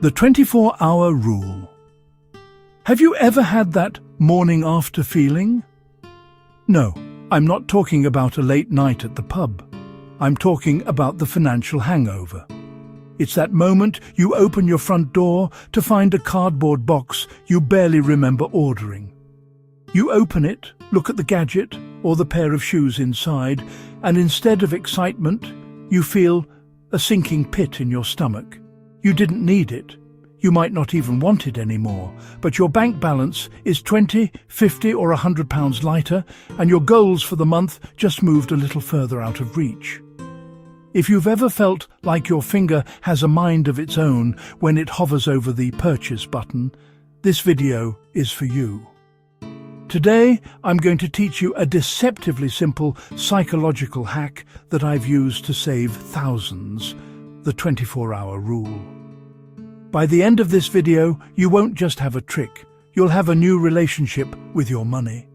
The 24-hour rule. Have you ever had that morning after feeling? No, I'm not talking about a late night at the pub. I'm talking about the financial hangover. It's that moment you open your front door to find a cardboard box you barely remember ordering. You open it, look at the gadget or the pair of shoes inside, and instead of excitement, you feel a sinking pit in your stomach. You didn't need it. You might not even want it anymore, but your bank balance is 20, 50 or £100 lighter, and your goals for the month just moved a little further out of reach. If you've ever felt like your finger has a mind of its own when it hovers over the purchase button, this video is for you. Today, I'm going to teach you a deceptively simple psychological hack that I've used to save thousands, the 24-hour rule. By the end of this video, you won't just have a trick, you'll have a new relationship with your money.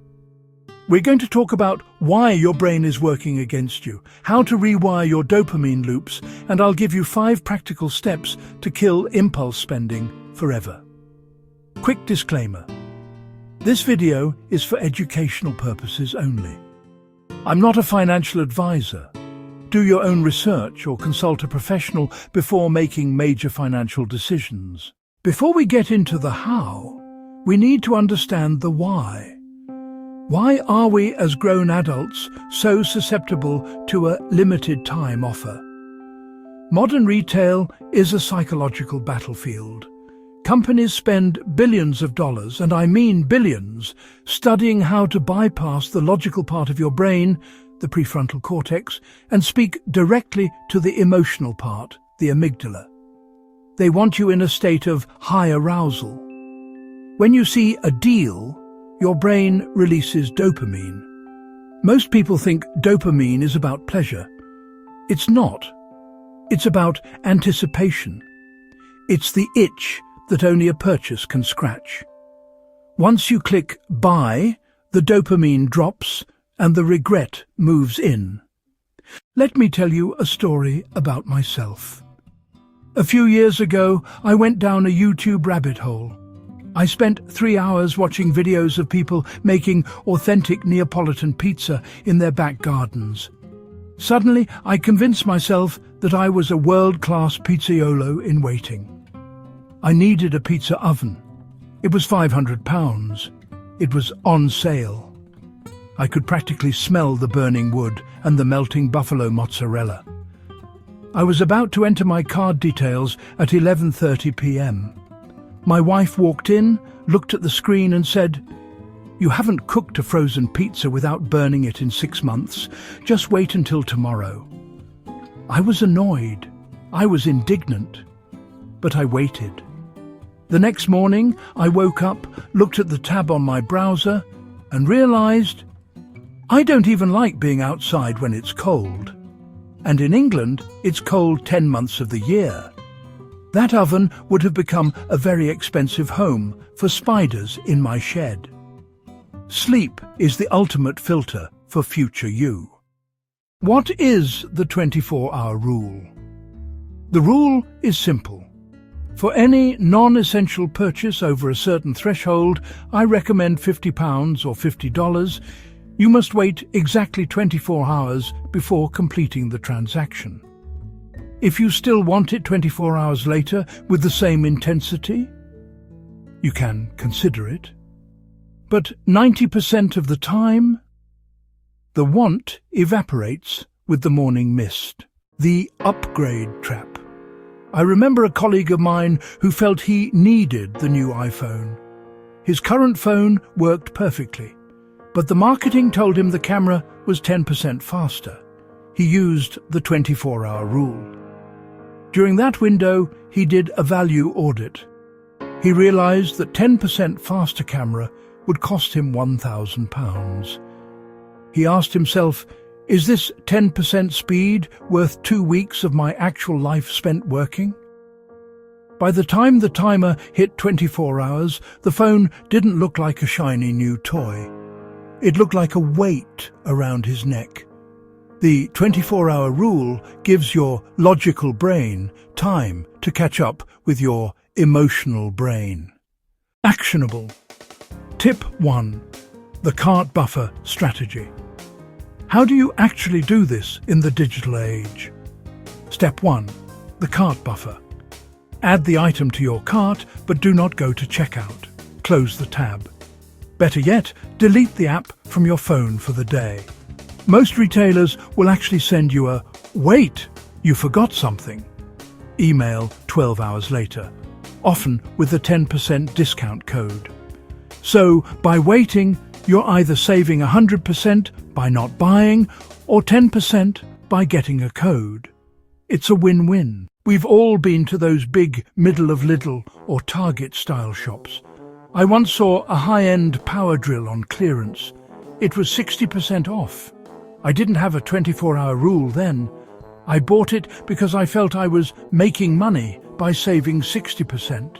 We're going to talk about why your brain is working against you, how to rewire your dopamine loops, and I'll give you 5 practical steps to kill impulse spending forever. Quick disclaimer. This video is for educational purposes only. I'm not a financial advisor. Do your own research or consult a professional before making major financial decisions. Before we get into the how, we need to understand the why. Why are we as grown adults so susceptible to a limited time offer? Modern retail is a psychological battlefield. Companies spend billions of dollars, and I mean billions, studying how to bypass the logical part of your brain, the prefrontal cortex, and speak directly to the emotional part, the amygdala. They want you in a state of high arousal. When you see a deal, your brain releases dopamine. Most people think dopamine is about pleasure. It's not. It's about anticipation. It's the itch that only a purchase can scratch. Once you click buy, the dopamine drops and the regret moves in. Let me tell you a story about myself. A few years ago, I went down a YouTube rabbit hole. I spent 3 hours watching videos of people making authentic Neapolitan pizza in their back gardens. Suddenly, I convinced myself that I was a world-class pizzaiolo in waiting. I needed a pizza oven. It was £500. It was on sale. I could practically smell the burning wood and the melting buffalo mozzarella. I was about to enter my card details at 11:30 p.m. My wife walked in, looked at the screen and said, "You haven't cooked a frozen pizza without burning it in 6 months. Just wait until tomorrow." I was annoyed. I was indignant. But I waited. The next morning, I woke up, looked at the tab on my browser, and realized I don't even like being outside when it's cold. And in England, it's cold 10 months of the year. That oven would have become a very expensive home for spiders in my shed. Sleep is the ultimate filter for future you. What is the 24-hour rule? The rule is simple. For any non-essential purchase over a certain threshold, I recommend £50 or $50, you must wait exactly 24 hours before completing the transaction. If you still want it 24 hours later with the same intensity, you can consider it. But 90% of the time, the want evaporates with the morning mist. The upgrade trap. I remember a colleague of mine who felt he needed the new iPhone. His current phone worked perfectly, but the marketing told him the camera was 10% faster. He used the 24-hour rule. During that window, he did a value audit. He realized that 10% faster camera would cost him £1,000. He asked himself, is this 10% speed worth 2 weeks of my actual life spent working? By the time the timer hit 24 hours, the phone didn't look like a shiny new toy. It looked like a weight around his neck. The 24-hour rule gives your logical brain time to catch up with your emotional brain. Actionable. Tip 1. The cart buffer strategy. How do you actually do this in the digital age? Step 1. The cart buffer. Add the item to your cart, but do not go to checkout. Close the tab. Better yet, delete the app from your phone for the day. Most retailers will actually send you a "Wait, you forgot something" email 12 hours later, often with a 10% discount code. So, by waiting, you're either saving 100% by not buying or 10% by getting a code. It's a win-win. We've all been to those big middle of Lidl or Target style shops. I once saw a high-end power drill on clearance. It was 60% off. I didn't have a 24-hour rule then. I bought it because I felt I was making money by saving 60%.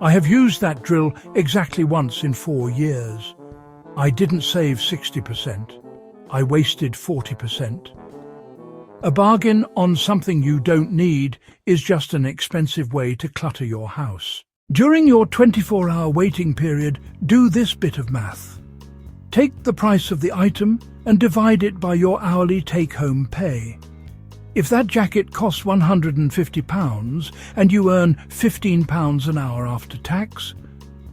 I have used that drill exactly once in 4 years. I didn't save 60%. I wasted 40%. A bargain on something you don't need is just an expensive way to clutter your house. During your 24-hour waiting period, do this bit of math. Take the price of the item and divide it by your hourly take-home pay. If that jacket costs £150 and you earn £15 an hour after tax,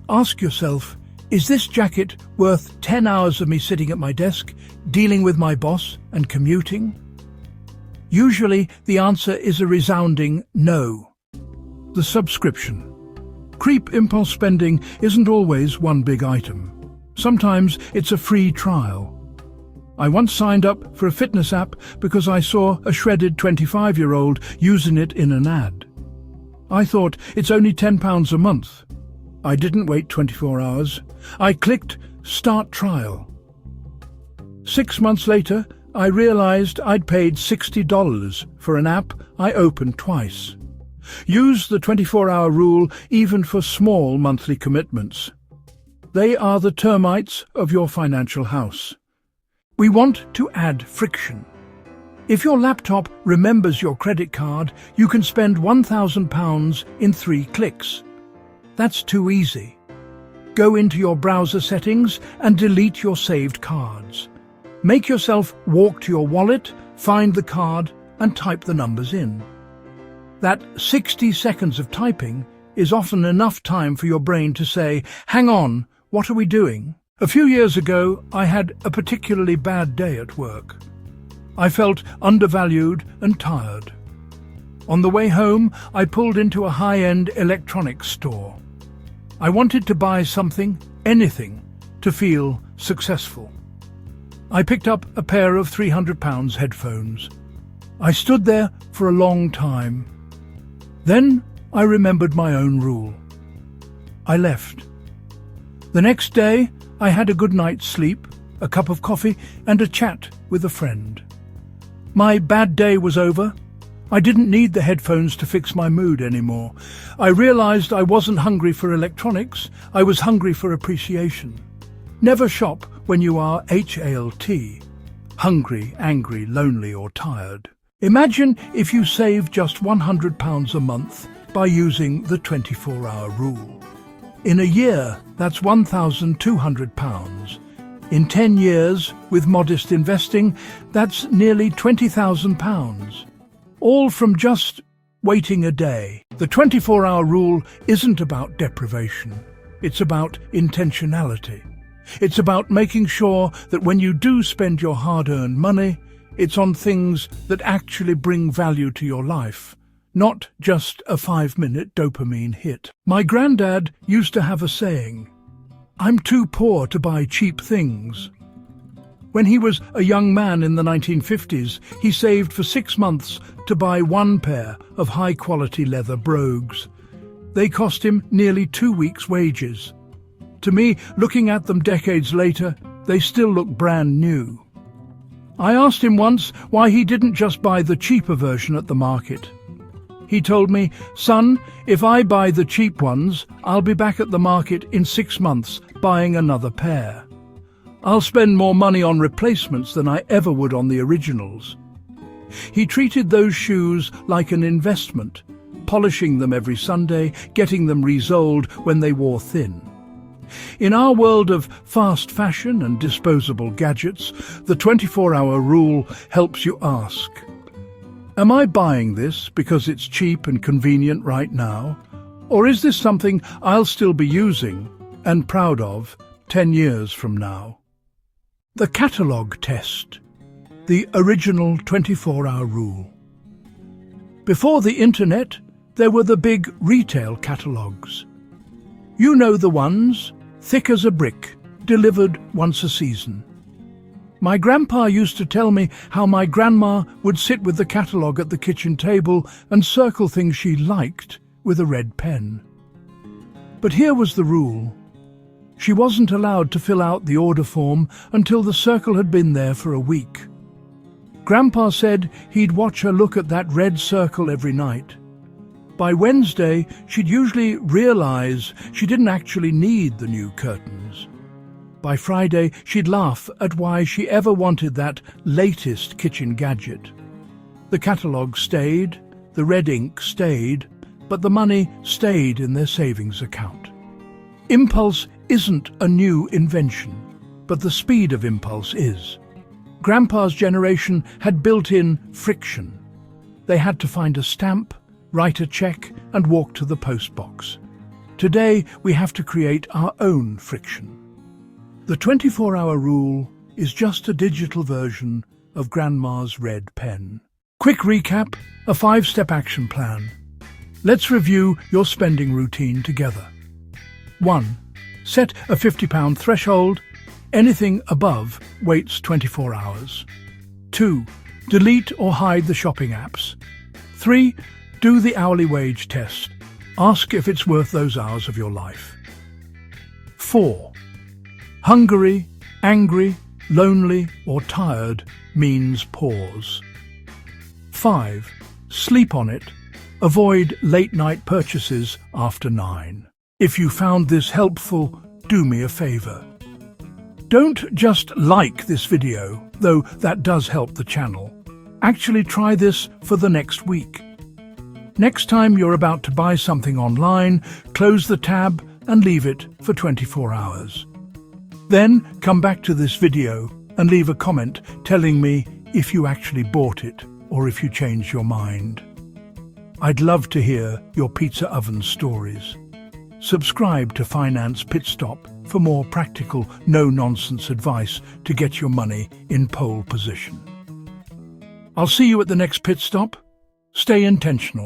ask yourself, is this jacket worth 10 hours of me sitting at my desk, dealing with my boss and commuting? Usually the answer is a resounding no. The subscription. Creep impulse spending isn't always one big item. Sometimes it's a free trial. I once signed up for a fitness app because I saw a shredded 25-year-old using it in an ad. I thought, it's only £10 a month. I didn't wait 24 hours. I clicked Start Trial. 6 months later, I realized I'd paid $60 for an app I opened twice. Use the 24-hour rule even for small monthly commitments. They are the termites of your financial house. We want to add friction. If your laptop remembers your credit card, you can spend £1,000 in 3 clicks. That's too easy. Go into your browser settings and delete your saved cards. Make yourself walk to your wallet, find the card, and type the numbers in. That 60 seconds of typing is often enough time for your brain to say, "Hang on, what are we doing?" A few years ago, I had a particularly bad day at work. I felt undervalued and tired. On the way home, I pulled into a high-end electronics store. I wanted to buy something, anything, to feel successful. I picked up a pair of £300 headphones. I stood there for a long time. Then I remembered my own rule. I left. The next day, I had a good night's sleep, a cup of coffee, and a chat with a friend. My bad day was over. I didn't need the headphones to fix my mood anymore. I realized I wasn't hungry for electronics, I was hungry for appreciation. Never shop when you are HALT, hungry, angry, lonely, or tired. Imagine if you saved just £100 a month by using the 24-hour rule. In a year, that's £1,200. In 10 years, with modest investing, that's nearly £20,000. All from just waiting a day. The 24-hour rule isn't about deprivation. It's about intentionality. It's about making sure that when you do spend your hard-earned money, it's on things that actually bring value to your life, not just a 5-minute dopamine hit. My granddad used to have a saying, "I'm too poor to buy cheap things." When he was a young man in the 1950s, he saved for 6 months to buy 1 pair of high-quality leather brogues. They cost him nearly 2 weeks' wages. To me, looking at them decades later, they still look brand new. I asked him once why he didn't just buy the cheaper version at the market. He told me, "Son, if I buy the cheap ones, I'll be back at the market in 6 months buying another pair. I'll spend more money on replacements than I ever would on the originals." He treated those shoes like an investment, polishing them every Sunday, getting them resoled when they wore thin. In our world of fast fashion and disposable gadgets, the 24-hour rule helps you ask, am I buying this because it's cheap and convenient right now? Or is this something I'll still be using and proud of 10 years from now? The catalogue test, the original 24-hour rule. Before the internet, there were the big retail catalogues. You know the ones, thick as a brick, delivered once a season. My grandpa used to tell me how my grandma would sit with the catalogue at the kitchen table and circle things she liked with a red pen. But here was the rule. She wasn't allowed to fill out the order form until the circle had been there for a week. Grandpa said he'd watch her look at that red circle every night. By Wednesday, she'd usually realize she didn't actually need the new curtains. By Friday, she'd laugh at why she ever wanted that latest kitchen gadget. The catalogue stayed, the red ink stayed, but the money stayed in their savings account. Impulse isn't a new invention, but the speed of impulse is. Grandpa's generation had built-in friction. They had to find a stamp, write a check, and walk to the postbox. Today, we have to create our own friction. The 24-hour rule is just a digital version of Grandma's red pen. Quick recap, a 5-step action plan. Let's review your spending routine together. 1. Set a £50 threshold. Anything above waits 24 hours. 2. Delete or hide the shopping apps. 3. Do the hourly wage test. Ask if it's worth those hours of your life. 4. Hungry, angry, lonely, or tired means pause. 5. Sleep on it. Avoid late-night purchases after 9. If you found this helpful, do me a favor. Don't just like this video, though that does help the channel. Actually try this for the next week. Next time you're about to buy something online, close the tab and leave it for 24 hours. Then come back to this video and leave a comment telling me if you actually bought it or if you changed your mind. I'd love to hear your pizza oven stories. Subscribe to Finance Pit Stop for more practical, no-nonsense advice to get your money in pole position. I'll see you at the next pit stop. Stay intentional.